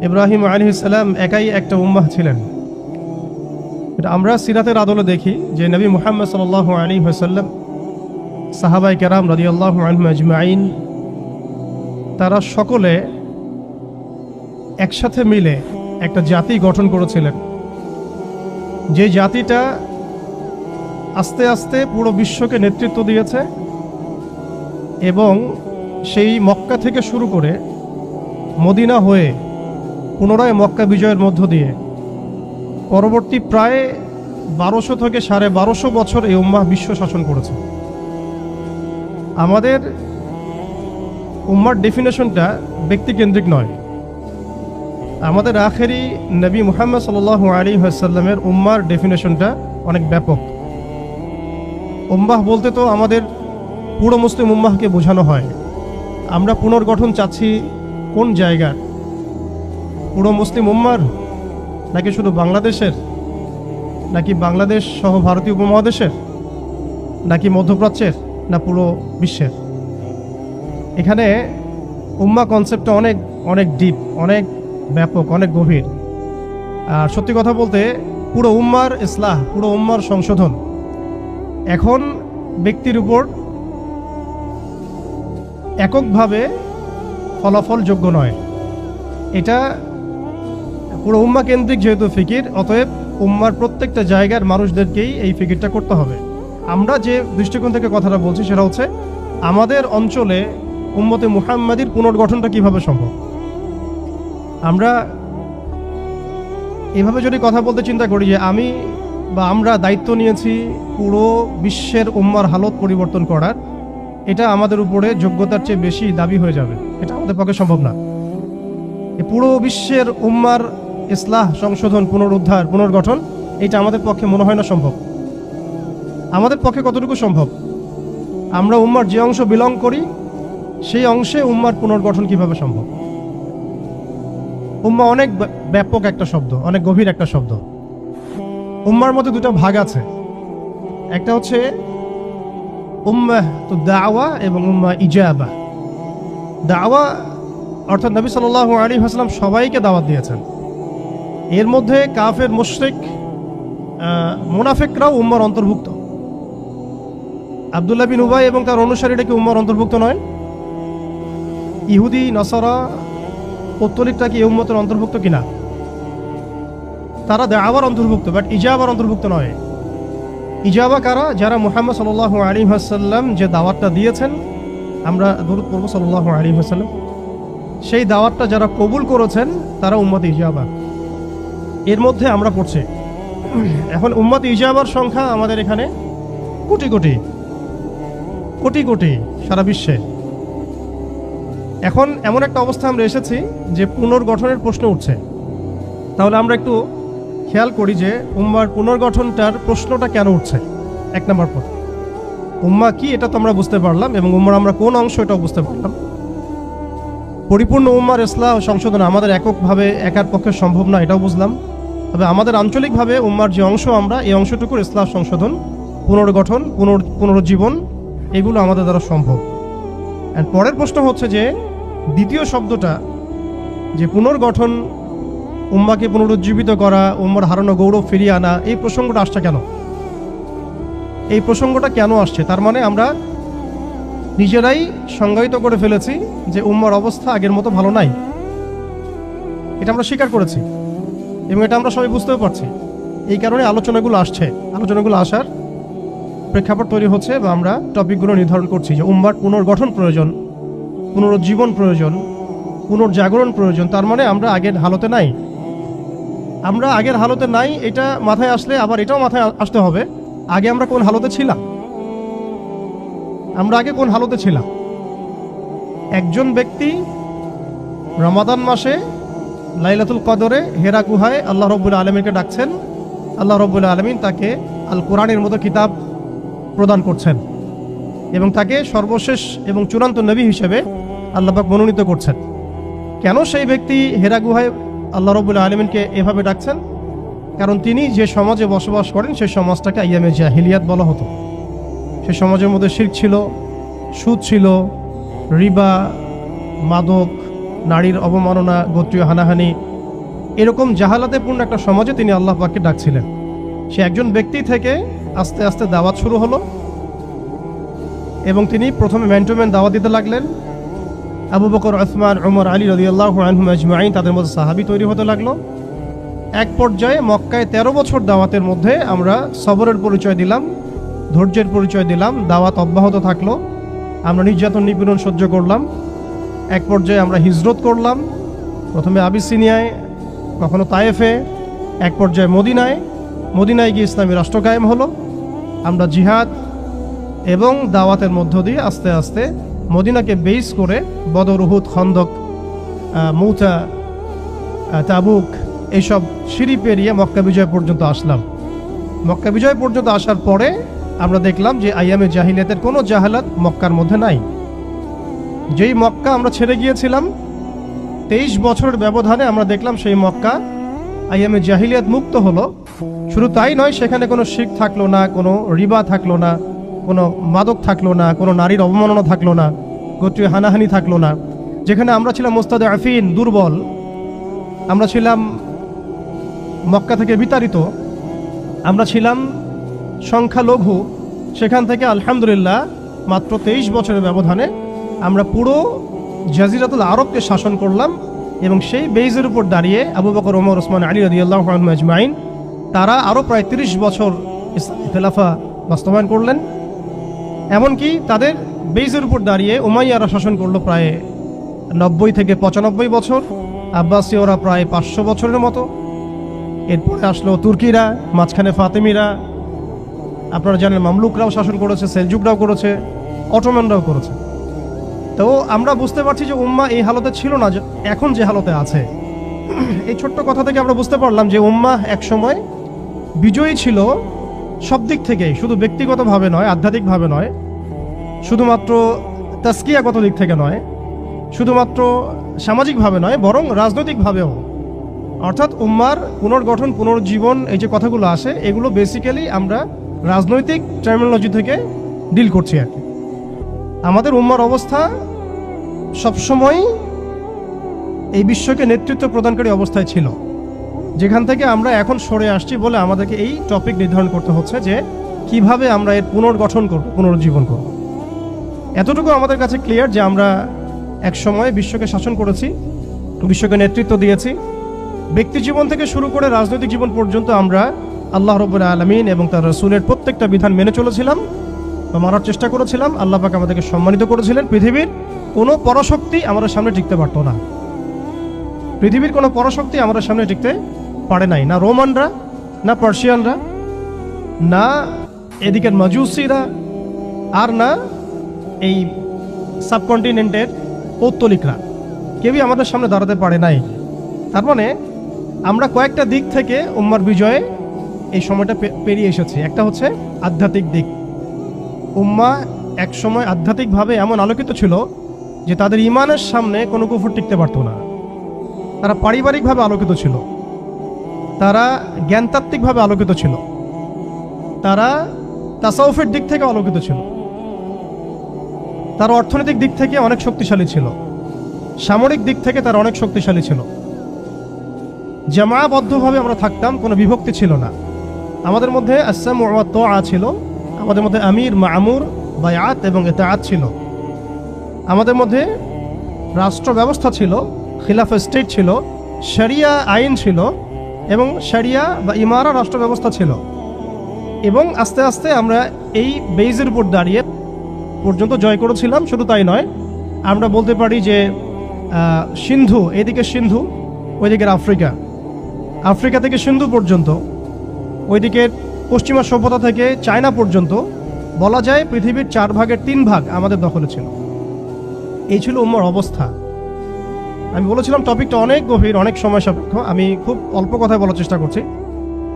ইব্রাহিম আলাইহিস সালাম একাই একটা উম্মাহ ছিলেন। এটা আমরা সিরাতের আদলে দেখি যে নবী মুহাম্মদ সাল্লাল্লাহু আলাইহি ওয়াসাল্লাম, সাহাবায়ে কেরাম রাদিয়াল্লাহু আনহুম আজমাইন, তারা সকলে একসাথে মিলে একটা জাতি গঠন করেছিলেন, যে জাতিটা আস্তে আস্তে পুরো বিশ্বকে নেতৃত্ব দিয়েছে এবং সেই মক্কা থেকে শুরু করে মদিনা হয়ে পুনরায় মক্কা বিজয়ের মধ্য দিয়ে পরবর্তী প্রায় 1200 থেকে 1250 বছর এই উম্মাহ বিশ্ব শাসন করেছে। আমাদের উম্মার ডেফিনেশনটা ব্যক্তিকেন্দ্রিক নয়। আমাদের আখেরি নবী মুহাম্মদ সাল্লাল্লাহু আলাইহি ওয়াসাল্লামের উম্মার ডেফিনেশনটা অনেক ব্যাপক। উম্মাহ বলতে তো আমাদের পুরো মুসলিম উম্মাহকে বোঝানো হয়। আমরা পুনর্গঠন চাচ্ছি কোন জায়গার? পুরো মুসলিম উম্মার, নাকি শুধু বাংলাদেশের, নাকি বাংলাদেশ সহ ভারতীয় উপমহাদেশের, নাকি মধ্যপ্রাচ্যের, না পুরো বিশ্বের? এখানে উম্মা কনসেপ্টটা অনেক অনেক ডিপ, অনেক ব্যাপক, অনেক গভীর। আর সত্যি কথা বলতে পুরো উম্মার ইসলাহ, পুরো উম্মার সংশোধন এখন ব্যক্তির উপর এককভাবে ফলাফলযোগ্য নয়। এটা পুরো উম্মা কেন্দ্রিক যেহেতু ফিকির, অতএব উম্মার প্রত্যেকটা জায়গার মানুষদেরকেই এই ফিকিরটা করতে হবে। আমরা যে দৃষ্টিকোণ থেকে কথাটা বলছি সেটা হচ্ছে আমাদের অঞ্চলে উম্মতে মুহাম্মাদির পুনর্গঠনটা কিভাবে সম্ভব। আমরা এভাবে যদি কথা বলতে চিন্তা করি যে আমি বা আমরা দায়িত্ব নিয়েছি পুরো বিশ্বের উম্মার হালত পরিবর্তন করার, এটা আমাদের উপরে যোগ্যতার চেয়ে বেশি দাবি হয়ে যাবে। এটা আমাদের পক্ষে সম্ভব না। পুরো বিশ্বের উম্মার ইসলাহ, সংশোধন, পুনরুদ্ধার, পুনর্গঠন, এটা আমাদের পক্ষে মনে হয় না সম্ভব। আমাদের পক্ষে কতটুকু সম্ভব? আমরা উম্মার যে অংশ বিলং করি সেই অংশে উম্মার পুনর্গঠন কিভাবে সম্ভব? উম্মা অনেক ব্যাপক একটা শব্দ, অনেক গভীর একটা শব্দ। উম্মার মধ্যে দুটো ভাগ আছে। একটা হচ্ছে উম্মাহ তো দাওয়া এবং উম্মা ইজাবা। দাওয়া অর্থাৎ নবী সাল্লাল্লাহু আলাইহি ওয়াসাল্লাম সবাইকে দাওয়াত দিয়েছেন। এর মধ্যে কাফের, মুশরিক, মুনাফিকরাও উম্মার অন্তর্ভুক্ত। আব্দুল্লাহ বিন উবাই এবং তার অনুসারীরা কি উম্মার অন্তর্ভুক্ত নয়? ইহুদি, নাসারা, পৌত্তলিকটা কি এই উম্মতের অন্তর্ভুক্ত কিনা? তারা দাওয়ার অন্তর্ভুক্ত, বাট ইজাবার অন্তর্ভুক্ত নয়। ইজাবা কারা? যারা মুহাম্মদ সাল্লাল্লাহু আলাইহি ওয়াসাল্লাম যে দাওয়াতটা দিয়েছেন, আমরা দরুদ পড়ব সাল্লাল্লাহু আলাইহি ওয়াসাল্লাম, সেই দাওয়াতটা যারা কবুল করেছেন তারা উম্মত ইজাবা। এর মধ্যে আমরা পড়ছি। এখন উম্মত ইজাবার সংখ্যা আমাদের এখানে কোটি কোটি কোটি কোটি সারা বিশ্বে। এখন এমন একটা অবস্থা আমরা এসেছি যে পুনর্গঠনের প্রশ্ন উঠছে। তাহলে আমরা একটু খেয়াল করি যে উম্মার পুনর্গঠনটার প্রশ্নটা কেন উঠছে। এক নম্বর পর উম্মা কি, এটা তো আমরা বুঝতে পারলাম, এবং উম্মার আমরা কোন অংশ এটাও বুঝতে পারলাম। পরিপূর্ণ উম্মার ইসলাহ সংশোধন আমাদের এককভাবে একার পক্ষে সম্ভব না, এটাও বুঝলাম। তবে আমাদের আঞ্চলিকভাবে উম্মার যে অংশ, আমরা এই অংশটুকুর ইসলাহ সংশোধন, পুনর্গঠন, পুনরুজ্জীবন, এগুলো আমাদের দ্বারা সম্ভব। অ্যান্ড পরের প্রশ্ন হচ্ছে যে দ্বিতীয় শব্দটা, যে পুনর্গঠন, উম্মাকে পুনরুজ্জীবিত করা, উম্মার হারানো গৌরব ফিরিয়ে আনা, এই প্রসঙ্গটা আসছে কেন? এই প্রসঙ্গটা কেন আসছে? তার মানে আমরা নিজেরাই সংজ্ঞায়িত করে ফেলেছি যে উম্মার অবস্থা আগের মতো ভালো নাই। এটা আমরা স্বীকার করেছি এবং এটা আমরা সবাই বুঝতেও পারছি। এই কারণে আলোচনাগুলো আসছে। আলোচনাগুলো আসার প্রেক্ষাপট তৈরি হচ্ছে বা আমরা টপিকগুলো নির্ধারণ করছি যে উম্মার পুনর্গঠন প্রয়োজন, পুনরুজ্জীবন প্রয়োজন, পুনর্জাগরণ প্রয়োজন। তার মানে আমরা আগের হালতে নাই। আমরা আগের হালতে নাই, এটা মাথায় আসলে আবার এটাও মাথায় আসতে হবে আগে আমরা কোন হালতে ছিলাম। আমরা আগে কোন হালতে ছিলাম? একজন ব্যক্তি রমাদান মাসে লাইলাতুল কদরে হেরা গুহায় আল্লাহ রাব্বুল আলামিনকে ডাকছেন, আল্লাহ রাব্বুল আলামিন তাকে আল কোরআনের মতো কিতাব প্রদান করছেন এবং তাকে সর্বশেষ এবং চূড়ান্ত নবী হিসেবে আল্লাহ পাক মনোনীত করছেন। কেন সেই ব্যক্তি হেরা গুহায় আল্লাহ রাব্বুল আলামিনকে এভাবে ডাকছেন? কারণ তিনি যে সমাজে বসবাস করেন সেই সমাজটাকে আইয়ামে জাহিলিয়াত বলা হতো। সে সমাজের মধ্যে শিরক ছিল, সুদ ছিল, রিবা, মাদক, নারীর অবমাননা, গোত্রীয় হানাহানি, এরকম জাহালাতেপূর্ণ একটা সমাজে তিনি আল্লাহ পাককে ডাকছিলেন। সে একজন ব্যক্তি থেকে আস্তে আস্তে দাওয়াত শুরু হলো এবং তিনি প্রথমে ম্যান টু ম্যান দাওয়াত দিতে লাগলেন। আবু বকর, উসমান, উমর, আলী রাদিয়াল্লাহু আনহুম আজমাইন, তাদের মধ্যে সাহাবী তৈরি হতে লাগলো। এক পর্যায়ে মক্কায় 13 বছর দাওয়াতের মধ্যে আমরা সবরের পরিচয় দিলাম, ধৈর্যের পরিচয় দিলাম, দাওয়াত অব্যাহত থাকলো, আমরা নির্যাতন নিপীড়ন সহ্য করলাম। এক পর্যায়ে আমরা হিজরত করলাম, প্রথমে আবিসিনিয়ায়, কখনো তায়েফে, এক পর্যায়ে মদিনায় গিয়ে ইসলামী রাষ্ট্র কায়েম হলো। আমরা জিহাদ এবং দাওয়াতের মধ্য দিয়ে আস্তে আস্তে মদিনাকে বেস করে বদর, উহুদ, খন্দক, মৌতা, তাবুক এইসব সিঁড়ি পেরিয়ে মক্কা বিজয় পর্যন্ত আসলাম। মক্কা বিজয় পর্যন্ত আসার পরে আমরা দেখলাম যে আইয়ামে জাহিলিয়াতের কোনো জাহালাত মক্কার মধ্যে নাই। যেই মক্কা আমরা ছেড়ে গিয়েছিলাম 23 বছরের ব্যবধানে আমরা দেখলাম সেই মক্কা আইয়ামে জাহিলিয়াত মুক্ত হলো। শুধু তাই নয়, সেখানে কোনো শিরক থাকলো না, কোনো রিবা থাকলো না, কোনো মাদক থাকলো না, কোনো নারীর অবমাননা থাকলো না, গোত্রীয় হানাহানি থাকলো না। যেখানে আমরা ছিলাম মুস্তাদআফিন, দুর্বল, আমরা ছিলাম মক্কা থেকে বিতাড়িত, আমরা ছিলাম সংখ্যালঘু, সেখান থেকে আলহামদুলিল্লাহ মাত্র 23 বছরের ব্যবধানে আমরা পুরো জাজিরাতুল আরবকে শাসন করলাম। এবং সেই বেইজের উপর দাঁড়িয়ে আবু বকর, ওমর, ওসমান, আলী রাদিয়াল্লাহু আনহুম আজমাইন তারা আরও প্রায় 30 বছর ইসলামী খেলাফা বাস্তবায়ন করলেন। এমনকি তাদের বেইজের উপর দাঁড়িয়ে উমাইয়ারা শাসন করলো প্রায় 90 থেকে 95 বছর, আব্বাসীয়রা প্রায় 500 বছরের মতো। এরপরে আসলো তুর্কিরা, মাঝখানে ফাতেমিরা, আপনারা জানেন মামলুকরাও শাসন করেছে, সেলজুকরাও করেছে, অটোম্যানরাও করেছে। তো আমরা বুঝতে পারছি যে উম্মাহ এই হালতে ছিল না এখন যে হালতে আছে। এই ছোট্ট কথা থেকে আমরা বুঝতে পারলাম যে উম্মাহ একসময় বিজয়ী ছিল সব দিক থেকেই, শুধু ব্যক্তিগতভাবে নয়, আধ্যাত্মিকভাবে নয়, শুধুমাত্র তাসকিয়াগত দিক থেকে নয়, শুধুমাত্র সামাজিকভাবে নয়, বরং রাজনৈতিকভাবেও। অর্থাৎ উম্মার পুনর্গঠন, পুনর্জীবন, এই যে কথাগুলো আসে, এগুলো বেসিক্যালি আমরা রাজনৈতিক টার্মিনোলজি থেকে ডিল করছি আর কি। আমাদের উম্মার অবস্থা সবসময় এই বিশ্বকে নেতৃত্ব প্রদানকারী অবস্থায় ছিল, যেখান থেকে আমরা এখন সরে আসছি বলে আমাদেরকে এই টপিক নির্ধারণ করতে হচ্ছে যে কিভাবে আমরা এর পুনর্গঠন করব, পুনর্জীবন করব। এতটুকু আমাদের কাছে ক্লিয়ার যে আমরা এক সময় বিশ্বকে শাসন করেছি, বিশ্বকে নেতৃত্ব দিয়েছি। ব্যক্তি জীবন থেকে শুরু করে রাজনৈতিক জীবন পর্যন্ত আমরা আল্লাহ রাব্বুল আলামিন এবং তার রাসূলের প্রত্যেকটা বিধান মেনে চলেছিলাম বা মানার চেষ্টা করেছিলাম। আল্লাহ পাক আমাদেরকে সম্মানিত করেছিলেন। পৃথিবীর কোনো পরাশক্তি আমাদের সামনে টিকতে পারতো না, পৃথিবীর কোনো পরাশক্তি আমাদের সামনে টিকতে পারে নাই, না রোমানরা, না পার্সিয়ানরা, না এদিকের মাজুসিরা, আর না এই সাবকন্টিনেন্টের পৌত্তলিকরা, কেউই আমাদের সামনে দাঁড়াতে পারে নাই। তার মানে আমরা কয়েকটা দিক থেকে উম্মার বিজয়ে এই সময়টা পেরিয়ে এসেছি। একটা হচ্ছে আধ্যাত্মিক দিক। উম্মা এক সময় আধ্যাত্মিকভাবে এমন আলোকিত ছিল যে তাদের ইমানের সামনে কোনো কুফর টিকতে পারতো না। তারা পারিবারিকভাবে আলোকিত ছিল, তারা জ্ঞানতাত্ত্বিকভাবে আলোকিত ছিল, তারা তাসাউফের দিক থেকে আলোকিত ছিল, তারা অর্থনৈতিক দিক থেকে অনেক শক্তিশালী ছিল, সামরিক দিক থেকে তারা অনেক শক্তিশালী ছিল। জামায়াবদ্ধভাবে আমরা থাকতাম, কোনো বিভক্তি ছিল না। আমাদের মধ্যে আসসামু ওয়া তাআ ছিল, আমাদের মধ্যে আমির, মামুর, বায়াত এবং ইতাআত ছিল। আমাদের মধ্যে রাষ্ট্র ব্যবস্থা ছিল, খিলাফা স্টেট ছিল, শরিয়া আইন ছিল এবং শরিয়া বা ইমারা রাষ্ট্র ব্যবস্থা ছিল। এবং আস্তে আস্তে আমরা এই বেইজের উপর দাঁড়িয়ে পর্যন্ত জয় করেছিলাম। শুধু তাই নয়, আমরা বলতে পারি যে সিন্ধু, এদিকে সিন্ধু, ওইদিকের আফ্রিকা, আফ্রিকা থেকে সিন্ধু পর্যন্ত, ওইদিকের পশ্চিমা সভ্যতা থেকে চায়না পর্যন্ত, বলা যায় পৃথিবীর 4 ভাগের 3 ভাগ আমাদের দখলে ছিল। এই ছিল উম্মার অবস্থা। আমি বলেছিলাম টপিকটা অনেক গভীর, অনেক সময় সাপেক্ষ। আমি খুব অল্প কথায় বলার চেষ্টা করছি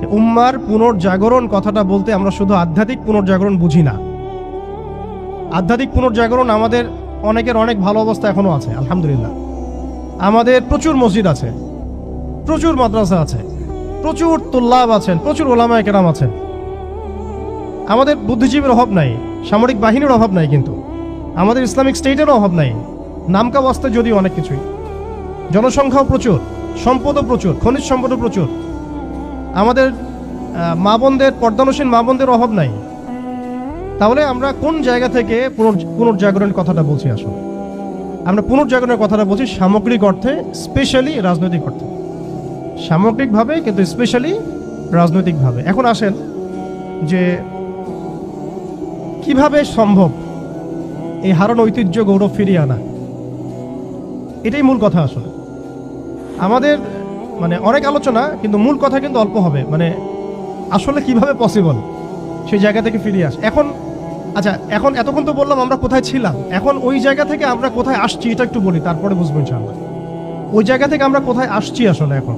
যে উম্মার পুনর্জাগরণ কথাটা বলতে আমরা শুধু আধ্যাত্মিক পুনর্জাগরণ বুঝি না। আধ্যাত্মিক পুনর্জাগরণ আমাদের অনেকের অনেক ভালো অবস্থা এখনও আছে, আলহামদুলিল্লাহ। আমাদের প্রচুর মসজিদ আছে, প্রচুর মাদ্রাসা আছে, প্রচুর তুল্লাব আছেন, প্রচুর ওলামায়ে কেরাম আছেন। আমাদের বুদ্ধিজীবীর অভাব নাই, সামরিক বাহিনীর অভাব নাই, কিন্তু আমাদের ইসলামিক স্টেটেরও অভাব নাই, নামকা বাস্তে যদিও অনেক কিছুই। জনসংখ্যাও প্রচুর, সম্পদও প্রচুর, খনিজ সম্পদও প্রচুর। আমাদের মা বোনদের, পর্দানসীন মা বোনদের অভাব নাই। তাহলে আমরা কোন জায়গা থেকে পুনর্জাগরণের কথাটা বলছি? আসলে আমরা পুনর্জাগরণের কথাটা বলছি সামগ্রিক অর্থে, স্পেশালি রাজনৈতিক অর্থে, সামগ্রিকভাবে কিন্তু স্পেশালি রাজনৈতিকভাবে। এখন আসেন যে কিভাবে সম্ভব এই হারানো ঐতিহ্য, গৌরব ফিরিয়ে আনা। এটাই মূল কথা। আসলে আমাদের অনেক আলোচনা, কিন্তু মূল কথা কিন্তু অল্প হবে। আসলে কিভাবে পসিবল সেই জায়গা থেকে ফিরিয়ে আসে। এখন এতক্ষণ তো বললাম আমরা কোথায় ছিলাম, এখন ওই জায়গা থেকে আমরা কোথায় আসছি এটা একটু বলি, তারপরে বুঝবো ইনশাআল্লাহ ওই জায়গা থেকে আমরা কোথায় আসছি। আসলে এখন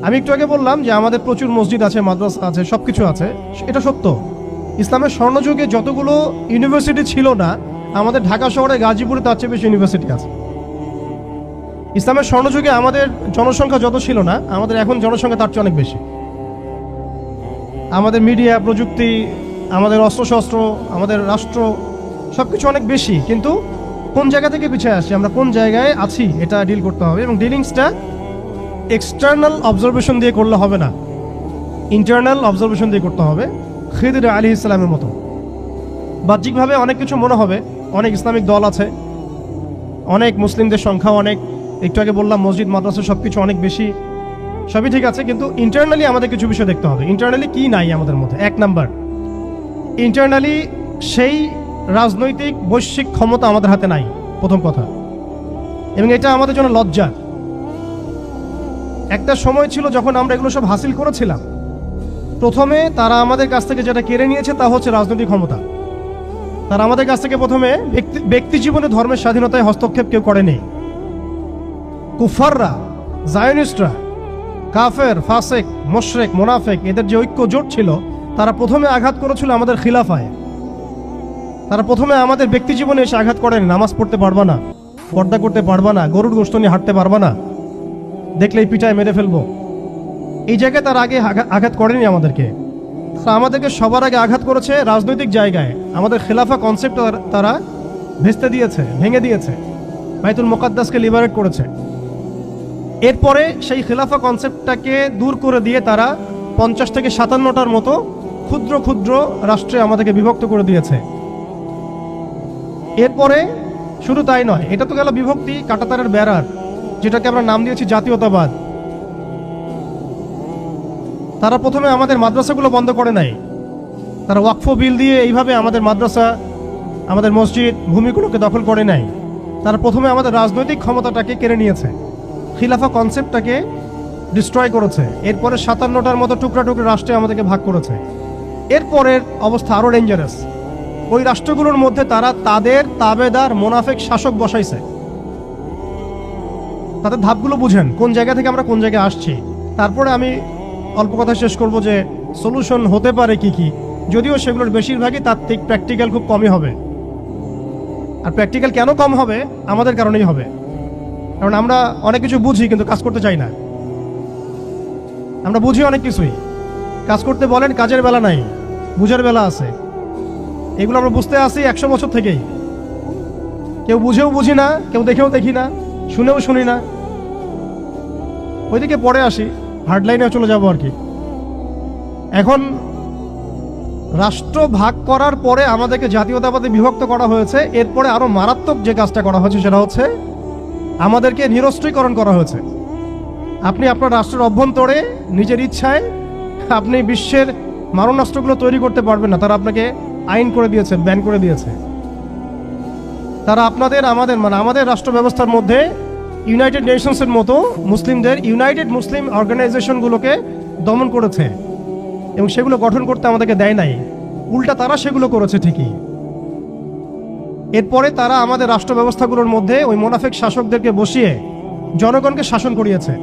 আমি একটু আগে বললাম যে আমাদের প্রচুর মসজিদ আছে, মাদ্রাসা আছে, সব কিছু আছে, এটা সত্য। ইসলামের স্বর্ণযুগে যতগুলো ইউনিভার্সিটি ছিল না, আমাদের ঢাকা শহরে, গাজীপুরে তার চেয়ে বেশি ইউনিভার্সিটি আছে। ইসলামের স্বর্ণযুগে আমাদের জনসংখ্যা যত ছিল না, আমাদের এখন জনসংখ্যা তার চেয়ে অনেক বেশি। আমাদের মিডিয়া, প্রযুক্তি, আমাদের অস্ত্রশস্ত্র, আমাদের রাষ্ট্র, সব কিছু অনেক বেশি। কিন্তু কোন জায়গা থেকে পিছিয়ে আসছি, আমরা কোন জায়গায় আছি, এটা ডিল করতে হবে। এবং ডিলিংসটা এক্সটার্নাল অবজারভেশন দিয়ে করলে হবে না, ইন্টারনাল অবজারভেশন দিয়ে করতে হবে। খিদির আলাইহিস সালামের মতো বাহ্যিকভাবে অনেক কিছু মনে হবে, অনেক ইসলামিক দল আছে, অনেক মুসলিমদের সংখ্যা অনেক, একটু আগে বললাম মসজিদ, মাদ্রাসা সব কিছু অনেক বেশি, সবই ঠিক আছে। কিন্তু ইন্টারনালি আমাদের কিছু বিষয় দেখতে হবে। ইন্টারনালি কি নাই আমাদের মধ্যে? এক নাম্বার, ইন্টারনালি সেই রাজনৈতিক বৈশ্বিক ক্ষমতা আমাদের হাতে নাই, প্রথম কথা। এবং এটা আমাদের জন্য লজ্জা। একটা সময় ছিল যখন আমরা এগুলো সব হাসিল করেছিলাম, প্রথমে তারা আমাদের কাছ থেকে যেটা কেড়ে নিয়েছে তা হচ্ছে রাজনৈতিক ক্ষমতা। তারা আমাদের কাছ থেকে প্রথমে ব্যক্তি জীবনে ধর্মের স্বাধীনতায় হস্তক্ষেপ কেউ করেনি। কুফাররা, জায়নিস্টরা, কাফের, ফাসেক, মুশরিক, মুনাফিক, এদের যে ঐক্য জোট ছিল, তারা প্রথমে আঘাত করেছিল আমাদের খিলাফায়। তারা প্রথমে আমাদের ব্যক্তি জীবনে এসে আঘাত করেন, নামাজ পড়তে পারবা না, পর্দা করতে পারবা না, গরুর গোশত নিয়ে হাঁটতে পারবা না, দেখলেই পিটায় মেরে ফেলবো। এই জায়গায় তার আগে আঘাত করেনি আমাদেরকে। আমাদেরকে সবার আগে আঘাত করেছে রাজনৈতিক জায়গায়। আমাদের খেলাফা কনসেপ্ট তারা ভেস্তে দিয়েছে, ভেঙে দিয়েছে, বাইতুল মুকাদ্দাসকে লিবারেট করেছে। এরপরে সেই খেলাফা কনসেপ্টটাকে দূর করে দিয়ে তারা 50 থেকে 57টার মতো ক্ষুদ্র ক্ষুদ্র রাষ্ট্রে আমাদেরকে বিভক্ত করে দিয়েছে। এরপরে শুধু তাই নয়, এটা তো গেল বিভক্তি, কাঁটাতারের বেড়ার, যেটাকে আমরা নাম দিয়েছি জাতীয়তাবাদ। তারা প্রথমে আমাদের মাদ্রাসাগুলো বন্ধ করে নাই। তারা ওয়াকফ বিল দিয়ে এইভাবে আমাদের মাদ্রাসা, আমাদের মসজিদ, ভূমিগুলোকে দখল করে নাই। তারা প্রথমে আমাদের রাজনৈতিক ক্ষমতাটাকে কেড়ে নিয়েছে, খিলাফা কনসেপ্টটাকে ডিস্ট্রয় করেছে। এরপরে 57টার মতো টুকরা টুকরা রাষ্ট্রে আমাদেরকে ভাগ করেছে। এরপরের অবস্থা আরও ডেঞ্জারাস। ওই রাষ্ট্রগুলোর মধ্যে তারা তাদের তাবেদার মোনাফেক শাসক বসাইছে। তাদের ধাপগুলো বুঝেন, কোন জায়গা থেকে আমরা কোন জায়গায় আসছি। তারপরে আমি অল্প কথা শেষ করব যে সলিউশন হতে পারে কি কি, যদিও সেগুলোর বেশিরভাগই তাত্ত্বিক, প্র্যাকটিক্যাল খুব কমই হবে। আর প্র্যাকটিক্যাল কেন কম হবে? আমাদের কারণেই হবে। কারণ আমরা অনেক কিছু বুঝি কিন্তু কাজ করতে চাই না। আমরা বুঝি অনেক কিছুই, কাজ করতে বলেন কাজের বেলা নাই, বুঝার বেলা আছে। এগুলো আমরা বুঝতে আসি 100 বছর থেকেই। কেউ বুঝেও বুঝি না, কেউ দেখেও দেখি না, শুনেও শুনি না। ওইদিকে পরে আসি, হার্ডলাইনে চলে যাব আর কি। এখন রাষ্ট্র ভাগ করার পরে আমাদেরকে জাতীয়তাবাদে বিভক্ত করা হয়েছে। এরপরে আরো মারাত্মক যে কাজটা করা হয়েছে সেটা হচ্ছে আমাদেরকে নিরস্ত্রীকরণ করা হয়েছে। আপনি আপনার রাষ্ট্রের অভ্যন্তরে নিজের ইচ্ছায় আপনি বিশ্বের মারণাস্ত্রগুলো তৈরি করতে পারবেন না। তারা আপনাকে আইন করে দিয়েছে, ব্যান করে দিয়েছে। তারা আমাদের রাষ্ট্র ব্যবস্থার মধ্যে ইউনাইটেড নেশনসের মতো মুসলিমদের ইউনাইটেড মুসলিম অর্গানাইজেশনগুলোকে দমন করেছে এবং সেগুলো গঠন করতে আমাদেরকে দেয় নাই। উল্টা তারা সেগুলো করেছে ঠিকই। এরপরে তারা আমাদের রাষ্ট্র ব্যবস্থাগুলোর মধ্যে ওই মোনাফেক শাসকদেরকে বসিয়ে জনগণকে শাসন করিয়েছে।